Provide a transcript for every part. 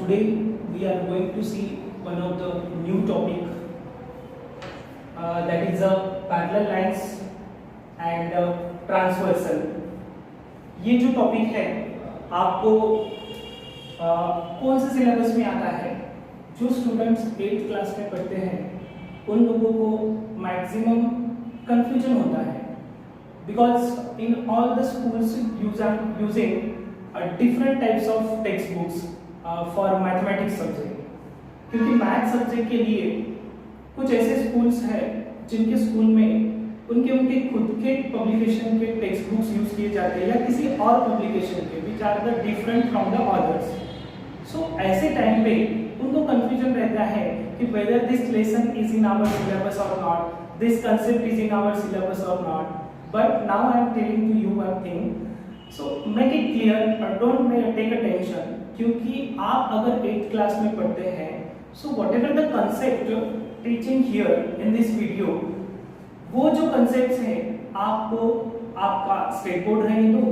today we are going to see one of the new topic that is parallel lines and transversal. ये जो topic है आपको कौन से सिलेबस में आता है? जो स्टूडेंट्स 8th क्लास में पढ़ते हैं उन लोगों को मैक्सिमम कंफ्यूजन होता है, because in all the schools using different types of textbooks for mathematics subject. क्योंकि मैथ सब्जेक्ट के लिए कुछ ऐसे स्कूल्स हैं जिनके स्कूल में उनके खुद के पब्लिकेशन के टेक्स्ट बुक्स यूज किए जाते हैं या किसी और पब्लिकेशन के which are the different from the others. So ऐसे टाइम पे उनको कंफ्यूजन रहता है कि whether this lesson is in our syllabus और not, this concept is in our syllabus और not. But now I am telling to you one thing, so make it clear or don't take a tension, क्योंकि आप अगर 8th class में पढ़ते हैं so whatever the concept teaching here in this video, वो जो concepts हैं आपको आपका स्टेट बोर्ड रहने दो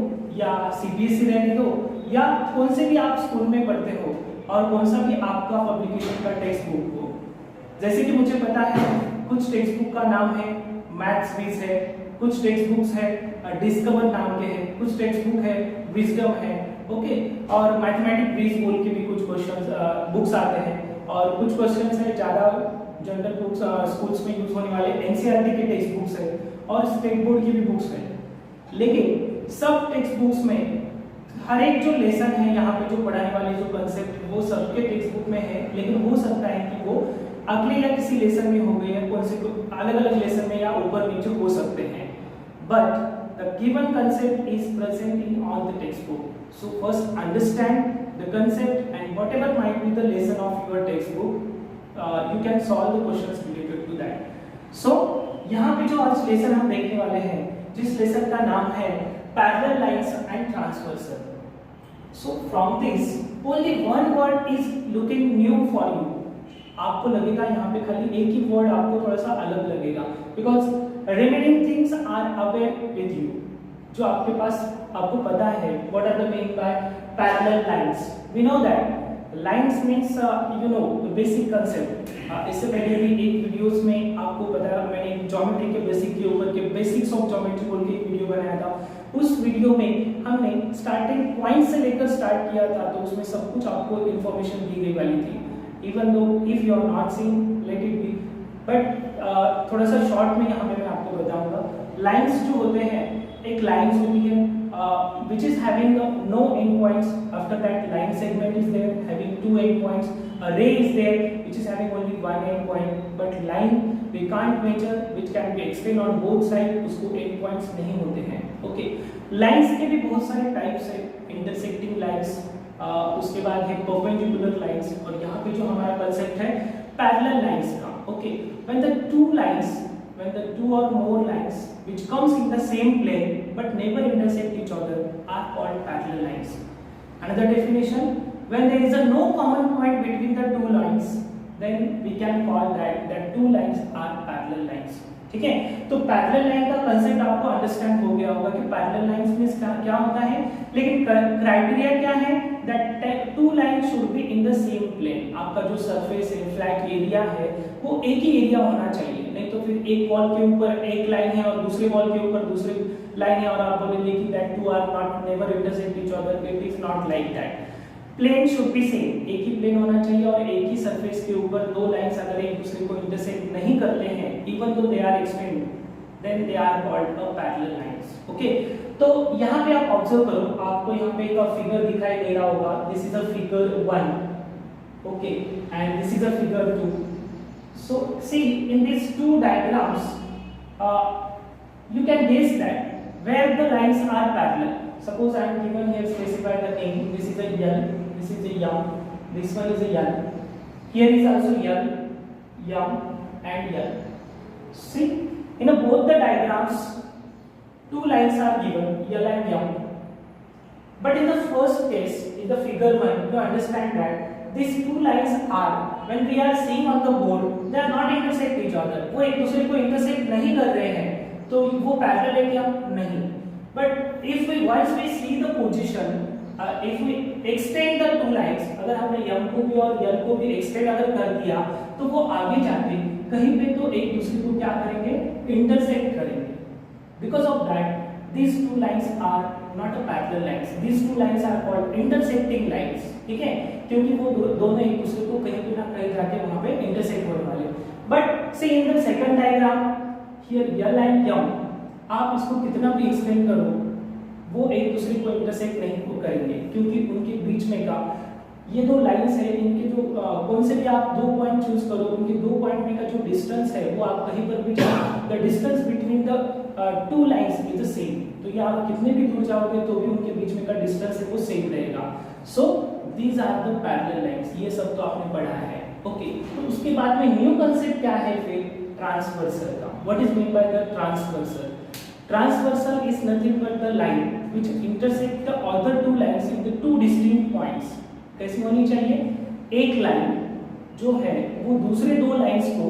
या सीबीएसई रहने दो या कौन से भी आप स्कूल में पढ़ते हो और कौन सा भी आपका पब्लिकेशन का टेक्स्ट बुक हो. जैसे कि मुझे पता है कुछ टेक्स्ट बुक का नाम है मैथ्स विज है, कुछ टेक्स्ट बुक्स है डिस्कवर नाम के हैं, कुछ टेक्स्ट बुक है विजडम है, ओके, और मैथमेटिक ब्रिज बोल के भी कुछ क्वेश्चंस बुक्स आते हैं और कुछ क्वेश्चंस है ज़्यादा जनरल बुक्स स्कूल्स में यूज होने वाले एनसीईआरटी के टेक्स्ट बुक्स है और स्टेट बोर्ड की भी बुक्स है. लेकिन सब टेक्स्ट बुक्स में हर एक जो लेसन है यहाँ पे जो पढ़ाने वाले जो कंसेप्ट वो सबके टेक्स्ट बुक में है, लेकिन हो सकता है कि वो अगले या किसी लेसन में हो गए या कौन से अलग अलग लेसन में या ऊपर नीचे हो सकते हैं. But the given concept is present in all the textbook. So first understand the concept and whatever might be the lesson of your textbook, you can solve the questions related to that. So यहाँ पे जो आज lesson हम देखने वाले हैं, जिस lesson का नाम है parallel lines and transversal. So from this only one word is looking new for you. आपको लगेगा यहाँ पे खाली एक ही वर्ड आपको थोड़ा सा अलग लगेगा, because remaining things are aware with you. जो आपके पास आपको पता है what are the meaning by parallel lines. We know that lines means you know the basic concept. इससे पहले भी एक वीडियोस में आपको बताया, मैंने ज्योमेट्री के बेसिक के ऊपर के बेसिक्स ऑफ ज्योमेट्री बोल के एक वीडियो बनाया था. उस वीडियो में हमने स्टार्टिंग पॉइंट से लेकर स्टार्ट किया था, तो उसमें सब कुछ आपको इंफॉर्मेशन दी गई वाली थी. Even though if you are not seeing let it be, but थोड़ा सा शॉर्ट में यहाँ पे मैं आपको बताऊंगा. लाइंस जो होते हैं, एक लाइंस होती है which is having no end points. After that line segment is there having 2 end points. A ray is there which is having only 1 end point. But line we can't measure which can be explained on both sides, उसको end points नहीं होते हैं. Okay, lines के भी बहुत सारे types है, intersecting lines, उसके बाद है perpendicular lines, और यहाँ पे जो हमारा concept है parallel lines का. Okay, when the two or more lines which comes in the same plane but never intersect each other are called parallel lines. Another definition, when there is a no common point between the two lines, then we can call that two lines are parallel lines. ठीक है, तो parallel line का concept आपको understand हो गया होगा कि parallel lines means क्या होता है, लेकिन क्राइटेरिया क्या है, that two line should be in the same plane. आपका जो सरफेस है, फ्लैट एरिया है, वो एक ही एरिया होना चाहिए. नहीं तो फिर एक वॉल के ऊपर एक लाइन है और दूसरे वॉल के ऊपर दूसरी लाइन है और आप बोलेंगे कि that two are not never intersect each other. It is not like that. Plane should be same, एक ही प्लेन होना चाहिए और एक ही सरफेस के ऊपर दो लाइंस अगर एक दूसरे को इंटरसेक्ट नहीं करते हैं, even though they are extend, then they are called a parallel lines. Okay, तो यहाँ पे आप ऑब्जर्व करो, आपको यहाँ पे एक फिगर दिखाई दे रहा होगा. This is a figure 1, okay, and this is a figure 2. So see in this two diagrams you can guess that where the lines are parallel. Suppose I am given here specify the name. This is a L, this is a M, this one is a L. Here is also L, M and L. See, in both the diagrams, two lines are given, L and M. But in the first case, in the figure 1, you understand that these two lines are, when we are seeing on the board, they are not intersect each other. वो एक दूसरे को intersect नहीं कर रहे हैं, तो वो पैरेलल है क्या? नहीं. But if we once we see the position if we extend the two lines, अगर हमने m को भी और l को भी एक्सटेंड अगर कर दिया तो वो आगे जाके कहीं पे तो एक दूसरे को क्या करेंगे, इंटरसेक्ट करेंगे. Because of that these two lines are not a parallel lines, these two lines are called intersecting lines. ठीक है, क्योंकि वो दोनों एक दूसरे को कहीं पे ना कहीं जाके वहां पे इंटरसेक्ट होने वाले. But see in the second diagram here l and m, आप इसको कितना भी एक्सटेंड करो वो एक दूसरे को इंटरसेक्ट नहीं करेंगे, क्योंकि उनके बीच में का ये दो लाइंस है, इनके जो कौन से भी आप दो पॉइंट चूज करो, उनके दो पॉइंट में का जो डिस्टेंस है वो आप कहीं पर भी the distance between the two lines is the same. तो ये आप कितने भी दूर जाओगे तो भी उनके बीच में का डिस्टेंस है वो सेम रहेगा. So these are the parallel lines. ये सब तो आपने पढ़ा है. ओके, तो उसके बाद में न्यू कांसेप्ट क्या है फिर, ट्रांसवर्सल का. What is mean by the transversal? Transversal is nothing but the line which intersect the other two lines in the two distinct points. कैसी होनी चाहिए, एक लाइन जो है वो दूसरे दो लाइंस को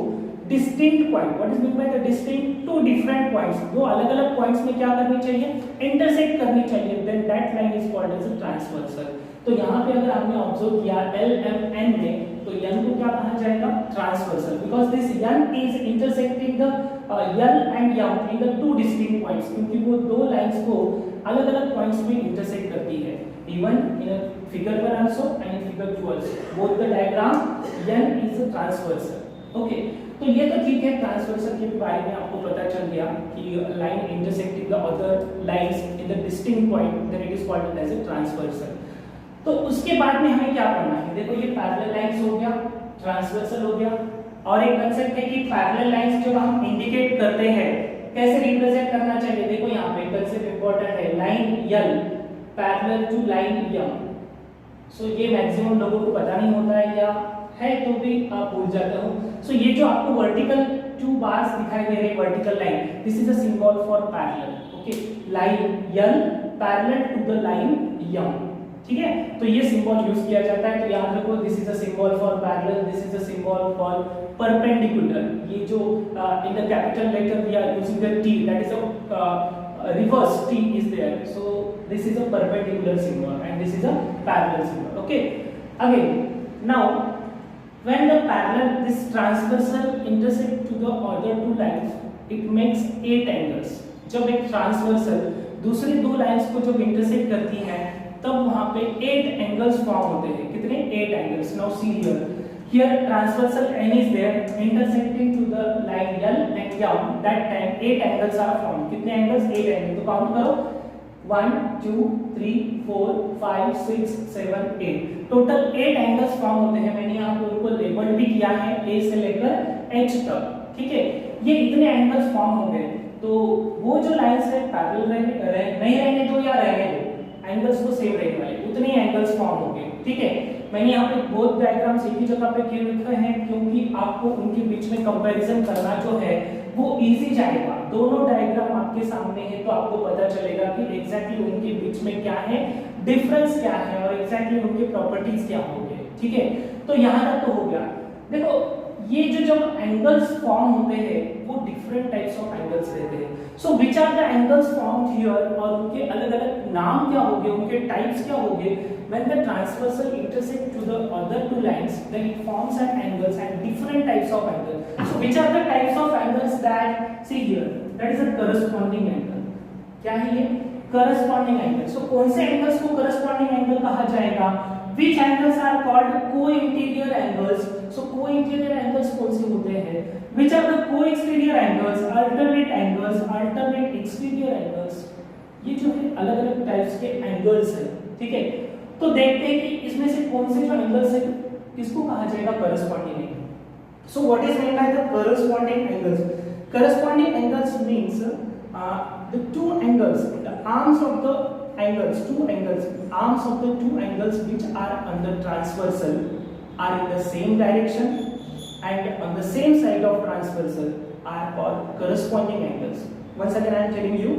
distinct point, what is mean by the distinct, two different points, दो अलग-अलग पॉइंट्स में क्या करनी चाहिए, इंटरसेक्ट करनी चाहिए. Then that line is called as a transversal. तो यहाँ पे अगर आपने ऑब्जर्व किया L M N में, तो N को क्या कहा जाएगा, transversal, because this N is intersecting the L and M in the two distinct points, क्योंकि वो दो लाइंस को अलग-अलग पॉइंट्स में इंटरसेक्ट करती है. Even in a figure 1 also and in figure 2 also, both the diagram N is a transversal. Okay, तो ये तो ठीक है, ट्रांसवर्सल के बारे में आपको पता चल गया कि line intersecting the other lines in the distinct point, then it is called as a transversal. तो उसके बाद में हमें क्या करना है, देखो ये पैरेलल लाइंस हो गया, ट्रांसवर्सल हो गया, और एक कांसेप्ट है कि पैरेलल लाइंस जब हम इंडिकेट करते हैं कैसे रिप्रेजेंट करना चाहिए. देखो यहाँ पे कांसेप्ट इंपॉर्टेंट है, line L parallel to line M. So ये मैक्सिमम लोगों को पता नहीं होता है, या है तो भी आप भूल जाते हो. सो ये जो आपको वर्टिकल टू बार्स दिखाई दे रहे हैं, vertical line, this is a symbol for parallel. Okay, line L parallel to the line M. ठीक है, तो ये सिंबल यूज किया जाता है. तो याद रखो, this is a symbol for parallel, this is a symbol for perpendicular. ये जो in the capital letter we are using the T, that is a reverse T is there. So this is a perpendicular symbol and this is a parallel symbol. Okay, again now when the parallel, this transversal intersect to the other two lines, it makes 8 angles. जब एक transversal दूसरी दो lines को जब intersect करती है तब वहां पे 8 एंगल्स फॉर्म होते हैं. कितने, 8 angles. Now see here, here transversal N is there intersecting to the line L and M. That time 8 angles are formed. कितने एंगल्स, 8 एंगल. तो काउंट करो, 1 2 3 4 5 6 7 8, टोटल 8 एंगल्स फॉर्म होते हैं. मैंने यहाँ पे उनको लेबल भी किया है A से लेकर H तक. ठीक है, ये इतने एंगल्स फॉर्म हो गए. तो वो जो लाइंस है पैरेलल नहीं रहने दो या रहने दो, एंगल्स को सेम रहने वाले, उतने एंगल्स फॉर्म हो गए. ठीक है, मैंने यहाँ पे बोथ डायग्राम्स एक ही जगह पे क्यों लिखे हैं, क्योंकि आपको उनके बीच में कंपैरिजन करना जो है वो इजी जाएगा. दोनों डायग्राम आपके सामने है तो आपको पता चलेगा कि एग्जैक्टली उनके बीच में क्या है, डिफरेंस क्या है, और एग्जैक्टली उनके प्रॉपर्टीज क्या होंगे. ठीक है, तो यहाँ तक तो हो गया. देखो ये जो जब एंगल्स फॉर्म होते हैं वो डिफरेंट टाइप्स ऑफ एंगल्स रहते हैं. So which are the angles formed here, और उनके अलग-अलग नाम क्या होंगे, उनके टाइप्स क्या होंगे. When the transversal intersect to the other two lines, then it forms an angles and different types of angles. So which are the types of angles that, see here, that is a corresponding angle. क्या है ये, corresponding angle. So कौन से angles को corresponding angle कहा जाएगा. Which angles are called co-interior angles. So co-interior angles कौन से होते हैं. Which are the co-exterior angles, alternate angles, alternate exterior angles. ये जो है अलग-अलग टाइप्स के एंगल्स हैं. ठीक है, तो देखते हैं कि इसमें से कौन से जो एंगल्स है किसको कहा जाएगा corresponding angle. So what is meant by the corresponding angles? Corresponding angles means the two angles, the arms of the angles, two angles, arms of the two angles which are on the transversal are in the same direction and on the same side of transversal are called corresponding angles. Once again I am telling you,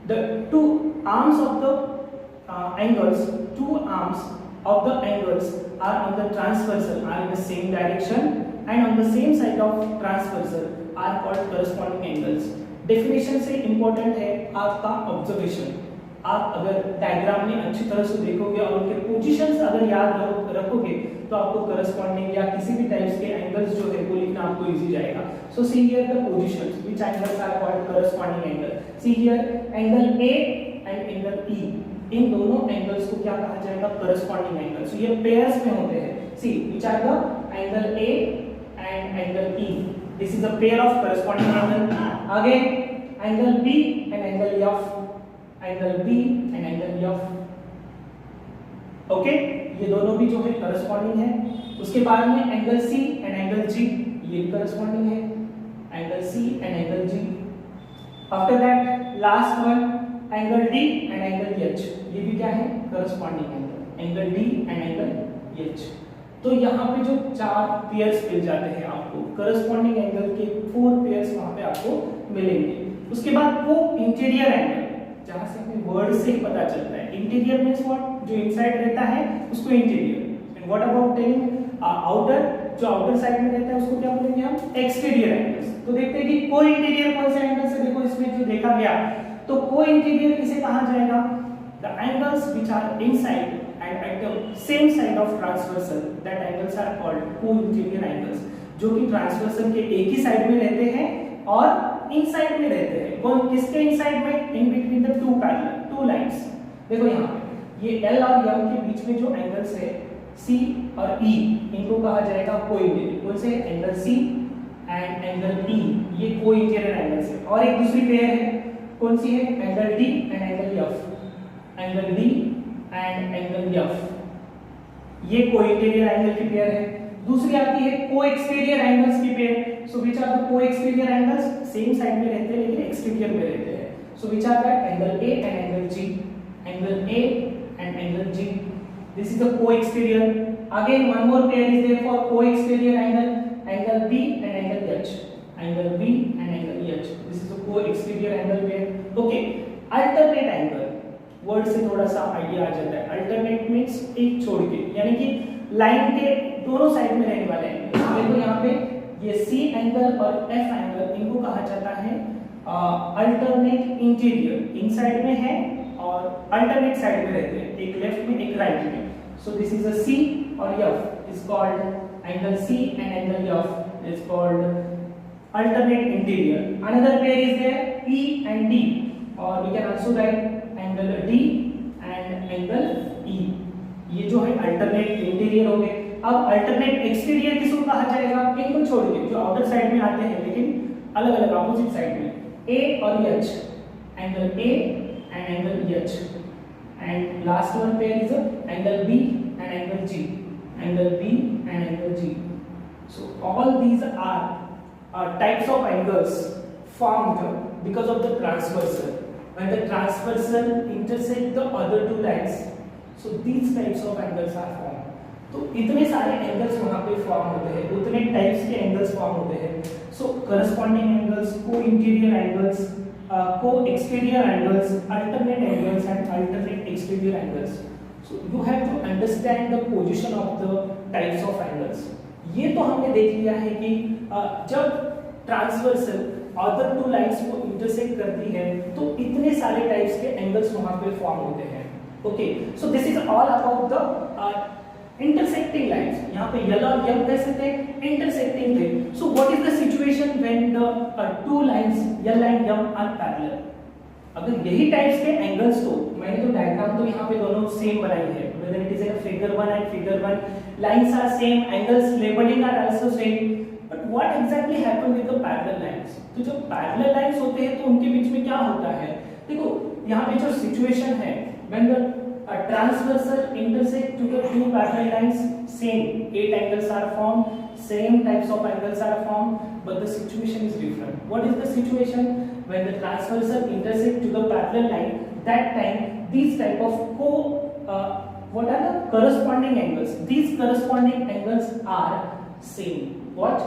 the two arms of the angles, two arms of the angles are on the transversal are in the same direction and on the same side of transversal are called corresponding angles. Definition से important है आपका observation. आप अगर diagram में अच्छी तरह से देखोगे और उनके पोजीशंस अगर याद रखोगे तो आपको करस्पॉन्डिंग या किसी भी टाइप्स के एंगल्स जो है वो लिखना आपको इजी जाएगा। So see here the positions which angles are called corresponding angle. See here angle A and angle E, इन दोनों एंगल्स को क्या कहा जाएगा? Corresponding angle. सो ये पेयर्स में होते हैं। See which are the angle A and angle E, this is a pair of corresponding angle. आगे angle B and angle F, angle B and angle F, okay, ये दोनों भी जो है करस्पॉन्डिंग है। उसके बाद में angle C and angle G, ये भी करस्पॉन्डिंग है, angle C and angle G. After that last one angle D and angle H, ये भी क्या है? Corresponding angle, angle D and angle H. तो यहाँ पे जो 4 पेयर्स मिल जाते हैं आपको, करस्पॉन्डिंग एंगल के 4 पेयर्स वहां पे आपको मिलेंगे। उसके बाद वो इंटीरियर एंगल, जहां से हमें वर्ड से ही पता चलता है, इंटीरियर मींस व्हाट? जो इनसाइड रहता है उसको interior. And what about telling outer? जो आउटर साइड में रहता है उसको क्या बोलेंगे हम? Exterior angles. तो देखते हैं कि को इंटीरियर कौन से एंगल से, देखो इसमें जो देखा गया, तो को इंटीरियर किसे कहा जाएगा? The angles which are inside and at the same side of transversal, that angles are called co-interior angles, जो कि ट्रांसवर्सल के एक ही साइड में रहते हैं और इन साइड में रहते हैं। कौन किसके इन साइड में? In between the two parallel two lines. देखो यहाँ पे ये L और M के बीच में जो एंगल्स है C और E, इनको कहा जाएगा को-इंटीरियर। कौन से? Angle C and angle E, ये को-इंटीरियर एंगल्स है। और एक दूसरी पेयर है, कौन सी है? Angle D and angle F, angle D and angle F, ये को-इंटीरियर एंगल की पेयर है। दूसरी आती है को-एक्सटीरियर एंगल्स की pair. So which are the co-exterior angles? Same side में रहते हैं लेकिन एक्सटीरियर में रहते हैं। So which are that? Angle A and angle G, angle A and angle G, this is the co-exterior. Again one more pair is there for co-exterior angle, angle B and angle H, angle B and angle H, this is the co-exterior angle pair. Okay, alternate angle, word से थोड़ा सा idea आ जाता है। Alternate means एक छोड़ के, यानी कि लाइन के दोनों साइड में रहने वाले एंगल। देखो यहाँ पे ये सी एंगल और एफ एंगल, इनको कहा जाता है अल्टरनेट इंटीरियर। इन साइड में है और अल्टरनेट साइड में रहते हैं, एक लेफ्ट में एक राइट में। So this is a C और F is called angle C and angle F is called alternate interior. Another pair is there E and D, और we can also write angle D and angle E, ये जो है alternate interior हो गए। अब alternate exterior किसको कहा जाएगा? इनको छोड़ के जो आउटर साइड में आते हैं लेकिन अलग अलग अपोजिट साइड में, A और H, angle A and angle H, and last one pair is angle B and angle G, angle B and angle G। So all these are types of angles formed because of the transversal. When the transversal intersect the other two lines, so these types of angles are formed. तो इतने सारे angles वहां पे form होते हैं, उतने types के angles form होते हैं। So corresponding angles, co interior angles, co exterior angles, alternate angles and alternate exterior angles. So you have to understand the position of the types of angles. ये तो हमने देख लिया है कि जब ट्रांसवर्सल अदर टू लाइंस को intersect करती है तो इतने सारे टाइप्स के एंगल्स वहां पे फॉर्म होते हैं। Okay, so this is all about the intersecting lines. यहाँ पे यल और यम कैसे थे? इंटरसेक्टिंग थे। So what is the situation when the two lines L and M R parallel? अगर यही टाइप्स के एंगल्स, तो मैंने तो डायग्राम तो यहाँ पे दोनों सेम बनाई है, whether it is a figure 1 and figure 1, lines are same, angles labeling are also same, but what exactly happen with the parallel lines? तो जब पैरेलल लाइंस होते हैं तो उनके बीच में क्या होता है? देखो यहाँ पे जो सिचुएशन है, when the transversal intersect to the two parallel lines, same 8 angles are formed, same types of angles are formed, but the situation is different. What is the situation? When the transversal intersect to the parallel line, that time these type of what are the corresponding angles? These corresponding angles are same. What?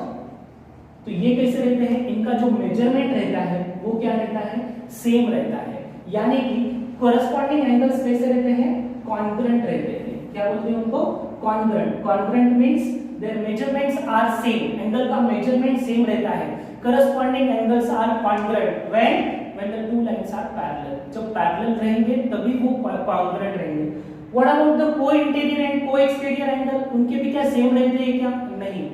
तो ये कैसे रहते हैं? इनका जो measurement रहता है वो क्या रहता है? सेम रहता है। यानी कि कोरस्पॉन्डिंग एंगल्स कैसे रहते हैं? कॉन्ग्रुएंट रहते हैं। क्या बोलते हैं उनको? Congruent. Congruent means their measurements are same, angle का मेजरमेंट सेम रहता है। Corresponding angles are congruent when when the two lines are parallel, जब पैरेलल रहेंगे तभी वो कॉन्ग्रुएंट रहेंगे। What about the co interior and co exterior angle, उनके भी क्या सेम रहते हैं क्या? नहीं,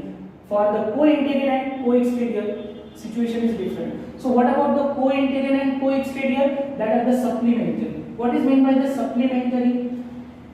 for the co interior and co exterior situation is different. So what about the co-interior and co-exterior? That are the supplementary. What is meant by the supplementary?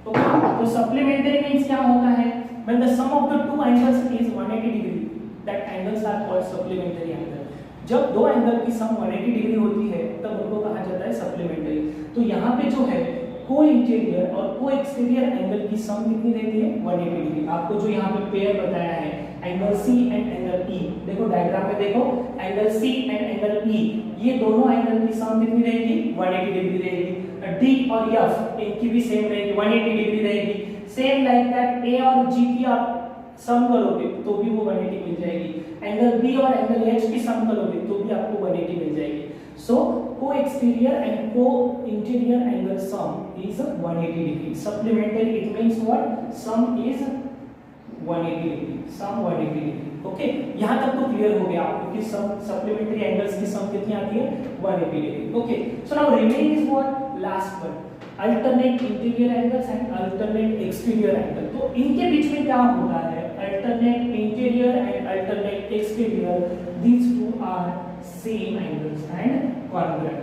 Okay, so supplementary means क्या होता है? When the sum of the two angles is 180 degree, that angles are called supplementary angle. जब दो angle की सम 180 degree होती है तब उनको कहा जाता है सप्लीमेंट्री। तो यहाँ पे जो है को इंटीरियर और को एक्सटीरियर एंगल की सम कितनी रहती है? 180 डिग्री। आपको जो यहाँ पे पेयर बताया है angle C and angle E, देखो डायग्राम में देखो, angle C and angle E, ये दोनों एंगल की सम कितनी रहेगी? 180 डिग्री रहेगी। डी और एफ इनकी भी सेम रहेगी, 180 डिग्री रहेगी। सेम लाइक दैट ए और जी की आप सम करोगे तो भी वो 180 मिल जाएगी। एंगल बी और एंगल एच की सम करोगे तो भी आपको 180 मिल जाएगी। So co exterior and co interior angle sum is 180 degree. Supplementary it means what? Sum is 180 degree, sum 180 degree. Okay, यहां तक तो क्लियर हो गया आपको कि सम सप्लीमेंट्री एंगल्स की सम कितनी आती है? 180 degree. Okay, so now remaining is what? Last one, alternate interior angles and alternate exterior angle. तो इनके बीच में क्या होता है? Alternate interior and alternate exterior, these two are same angles and congruent.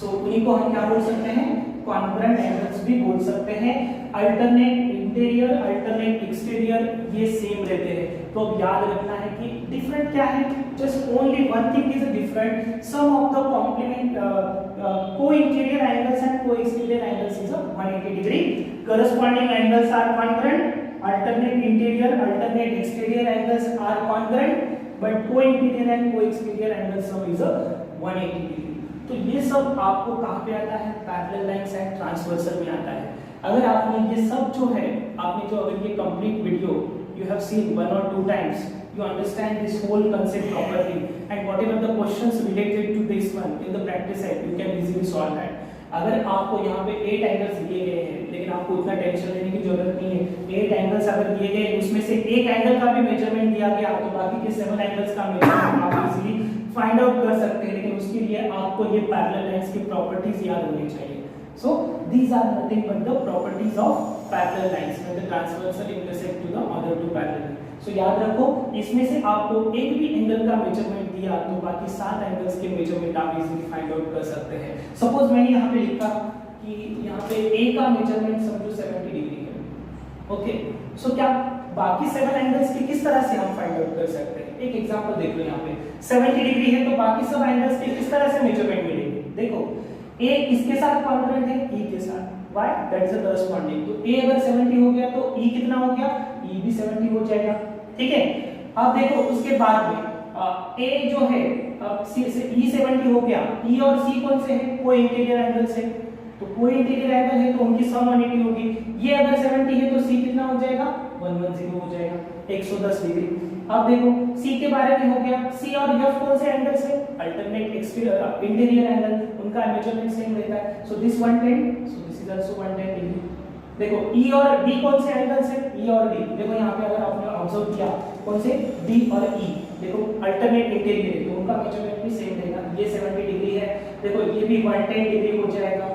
So उन्हीं को हम क्या बोल सकते हैं? कॉन्ग्रुएंट एंगल्स भी बोल सकते हैं। अल्टरनेट इंटीरियर, अल्टरनेट एक्सटीरियर ये सेम रहते हैं। तो अब याद रखना है कि डिफरेंट क्या है? Just only one thing is different, sum of the complement co interior angles and co exterior angles is 180 degree, corresponding angles are congruent, alternate interior, alternate exterior angles are congruent, but co-interior and co-exterior angles sum is 180 degree. तो ये सब आपको कहाँ पे आता है? Parallel lines and transversal में आता है। अगर आपने ये सब जो है, आपने जो अगर ये complete video you have seen 1 or 2 times, you understand this whole concept properly, and whatever the questions related to this one in the practice set, you can easily solve that. अगर आपको यहाँ पे 8 एंगल्स दिए गए हैं, लेकिन आपको उतना टेंशन लेने की जरूरत नहीं है। 8 एंगल्स अगर दिए गए, उसमें से एक एंगल का भी मेजरमेंट दिया गया तो बाकी के 7 एंगल्स का मेजरमेंट आप इजीली फाइंड आउट कर सकते हैं। लेकिन उसके लिए आपको ये पैरेलल लाइंस की प्रॉपर्टीज याद होनी चाहिए। So these are nothing but the properties of parallel lines when the transversal intersect to the other two parallel. So याद रखो, इसमें से आपको एक भी एंगल का मेजरमेंट दिया तो बाकी 7 एंगल्स के मेजरमेंट आप इजीली फाइंड आउट कर सकते हैं। सपोज मैंने यहाँ पे लिखा कि यहाँ पे ए का मेजरमेंट समझो 70 डिग्री है। ओके, सो क्या बाकी 7 एंगल्स के किस तरह से हम फाइंड आउट कर सकते हैं? एक एग्जांपल देख लो, यहाँ पे 70 डिग्री है तो बाकी सब एंगल्स के किस तरह से मेजरमेंट मिलेंगे? देखो, ए किसके साथ कॉन्ग्रुएंट है? ई के साथ। Why? That is the corresponding. तो ए अगर 70 हो गया तो ई कितना हो गया? ई भी 70 हो जाएगा। ठीक है, अब देखो उसके बाद में ए जो है ई 70 हो गया, ई और सी कौन से हैं? को इंटीरियर एंगल्स है, तो को इंटीरियर एंगल है तो उनकी सम 180 होगी। ये अगर 70 है तो सी कितना हो जाएगा? 110 हो जाएगा, 110 डिग्री। अब देखो सी के बारे में हो गया, सी और एफ कौन से एंगल्स है? अल्टरनेट एक्सटीरियर इंटीरियर एंगल, उनका मेजरमेंट सेम रहता है। So this 110, so this is also 110 degree. देखो ई और डी कौन से एंगल्स है? ई और डी, देखो यहाँ पे अगर आपने ऑब्जर्व किया कौन से? डी और ई, देखो अल्टरनेट इंटीरियर है तो उनका मेजरमेंट भी सेम रहेगा। ये 70 डिग्री है, देखो ये भी 110 डिग्री हो जाएगा।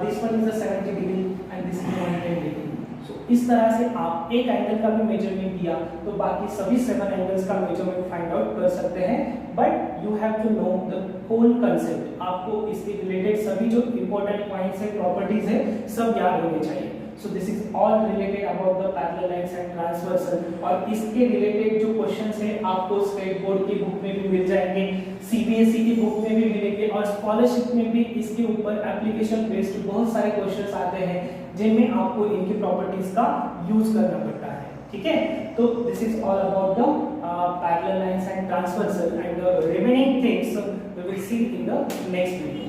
This one is the 70 degree and this is 110 degree. So इस तरह से आप एक एंगल का भी मेजरमेंट दिया तो बाकी सभी 7 एंगल्स का मेजरमेंट फाइंड आउट कर सकते हैं। But you have to know the whole concept, आपको इसके रिलेटेड सभी जो इंपॉर्टेंट पॉइंट्स है, प्रॉपर्टीज है, सब याद होने चाहिए। So this is all related about the parallel lines and transversal, और इसके रिलेटेड जो क्वेश्चंस है आपको स्टेट बोर्ड की बुक में भी मिल जाएंगे, सीबीएसई की बुक में भी मिलेंगे और स्कॉलरशिप में भी इसके ऊपर एप्लीकेशन बेस्ड बहुत सारे क्वेश्चंस आते हैं जिनमें आपको इनकी प्रॉपर्टीज का यूज करना पड़ता है। ठीक है, तो this is all about the parallel lines and transversal, and the remaining things we will see in the next video.